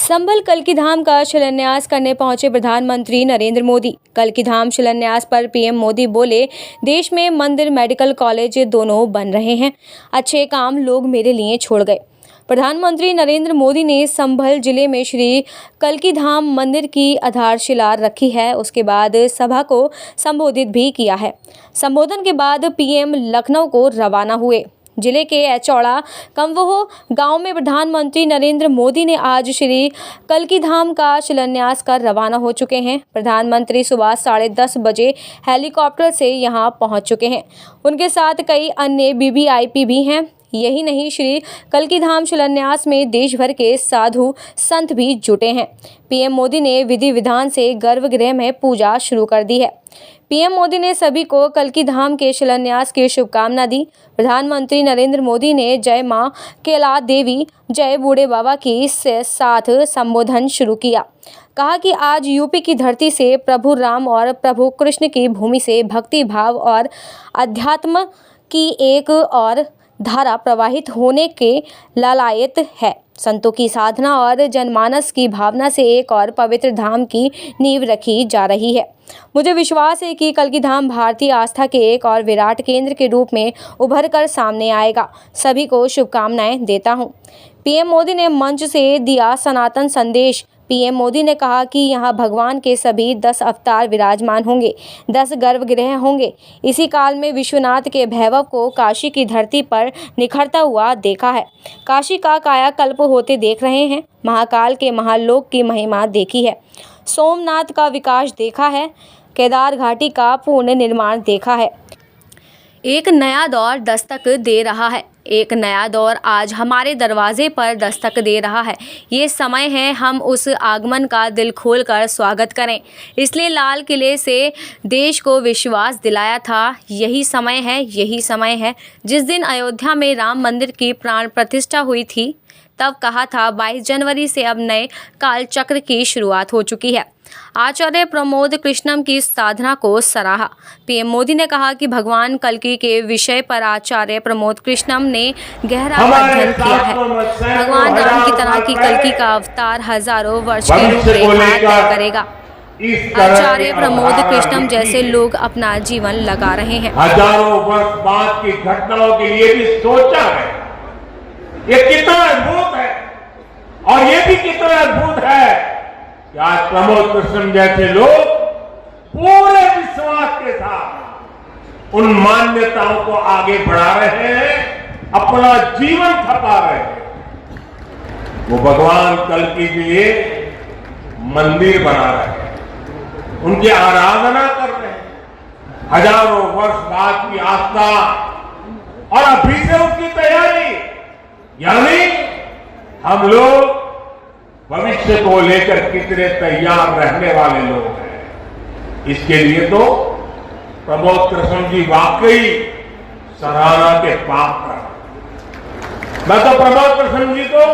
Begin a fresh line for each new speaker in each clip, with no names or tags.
संभल कल्की धाम का शिलान्यास करने पहुंचे प्रधानमंत्री नरेंद्र मोदी। कल्की धाम शिलान्यास पर पीएम मोदी बोले, देश में मंदिर, मेडिकल कॉलेज दोनों बन रहे हैं। अच्छे काम लोग मेरे लिए छोड़ गए। प्रधानमंत्री नरेंद्र मोदी ने संभल जिले में श्री कल्की धाम मंदिर की आधारशिला रखी है। उसके बाद सभा को संबोधित भी किया है। संबोधन के बाद पीएम लखनऊ को रवाना हुए। जिले के एचौड़ा कमवोह गांव में प्रधानमंत्री नरेंद्र मोदी ने आज श्री कल्की धाम का शिलान्यास कर रवाना हो चुके हैं। प्रधानमंत्री सुबह 10:30 बजे हेलीकॉप्टर से यहां पहुंच चुके हैं। उनके साथ कई अन्य वीवीआईपी भी हैं। यही नहीं, श्री कल्की धाम शिलान्यास में देश भर के साधु संत भी जुटे हैं। पीएम मोदी ने विधि विधान से गर्भगृह में पूजा शुरू कर दी है। पीएम मोदी ने सभी को कल्की धाम के शिलान्यास की शुभकामना दी। प्रधानमंत्री नरेंद्र मोदी ने जय मां केला देवी, जय बूढ़े बाबा की साथ संबोधन शुरू किया। कहा कि आज यूपी की धरती से प्रभु राम और प्रभु कृष्ण की भूमि से भक्ति भाव और अध्यात्म की एक और धारा प्रवाहित होने के लालायित है। संतों की साधना और जनमानस की भावना से एक और पवित्र धाम की नींव रखी जा रही है। मुझे विश्वास है कि कल्की धाम भारतीय आस्था के एक और विराट केंद्र के रूप में उभर कर सामने आएगा। सभी को शुभकामनाएं देता हूं। पीएम मोदी ने मंच से दिया सनातन संदेश। पीएम मोदी ने कहा कि यहाँ भगवान के सभी 10 अवतार विराजमान होंगे, 10 गर्भगृह होंगे। इसी काल में विश्वनाथ के वैभव को काशी की धरती पर निखरता हुआ देखा है। काशी का कायाकल्प होते देख रहे हैं। महाकाल के महालोक की महिमा देखी है। सोमनाथ का विकास देखा है। केदार घाटी का पूर्ण निर्माण देखा है। एक नया दौर दस्तक दे रहा है। एक नया दौर आज हमारे दरवाजे पर दस्तक दे रहा है। ये समय है हम उस आगमन का दिल खोलकर स्वागत करें। इसलिए लाल किले से देश को विश्वास दिलाया था। यही समय है जिस दिन अयोध्या में राम मंदिर की प्राण प्रतिष्ठा हुई थी। तब कहा था 22 जनवरी से अब नए कालचक्र की शुरुआत हो चुकी है। आचार्य प्रमोद कृष्णम की साधना को सराहा। पीएम मोदी ने कहा कि भगवान कल्की के विषय पर आचार्य प्रमोद कृष्णम ने गहरा अध्ययन किया है। भगवान राम की तरह की कल्की का अवतार हजारों वर्ष की रूपरेखा तय करेगा। आचार्य प्रमोद कृष्णम जैसे लोग अपना जीवन लगा रहे हैं।
हजारों वर्ष बाद की घटनाओं के लिए भी सोचा है। ये कितना अद्भुत है। और ये भी कितना अद्भुत है कि आज प्रमोद कृष्ण जैसे लोग पूरे विश्वास के साथ उन मान्यताओं को आगे बढ़ा रहे हैं, अपना जीवन खपा रहे हैं। वो भगवान कल्की के लिए मंदिर बना रहे हैं, उनकी आराधना कर रहे हैं। हजारों वर्ष बाद की आस्था और अभी से उसकी तैयारी, यानी हम लोग भविष्य को लेकर कितने तैयार रहने वाले लोग हैं। इसके लिए तो प्रमोद कृष्ण जी वाकई सराहना के पात्र हैं। मैं तो प्रमोद कृष्ण जी को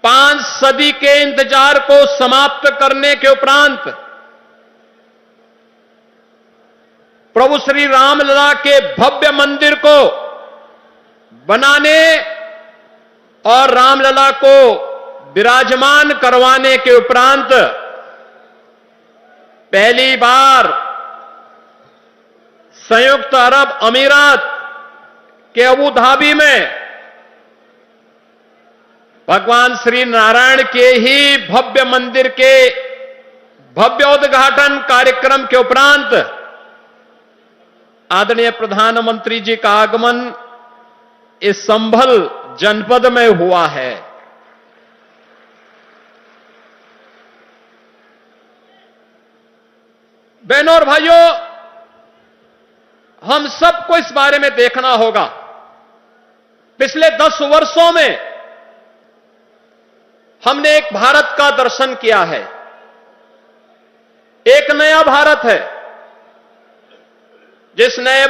5 सदी के इंतजार को समाप्त करने के उपरांत प्रभु श्री रामलला के भव्य मंदिर को बनाने और रामलला को विराजमान करवाने के उपरांत पहली बार संयुक्त अरब अमीरात के अबू धाबी में भगवान श्री नारायण के ही भव्य मंदिर के भव्य उद्घाटन कार्यक्रम के उपरांत आदरणीय प्रधानमंत्री जी का आगमन इस संभल जनपद में हुआ है। बहनों और भाइयों, हम सबको इस बारे में देखना होगा। पिछले 10 वर्षों में हमने एक भारत का दर्शन किया है। एक नया भारत है। जिस नए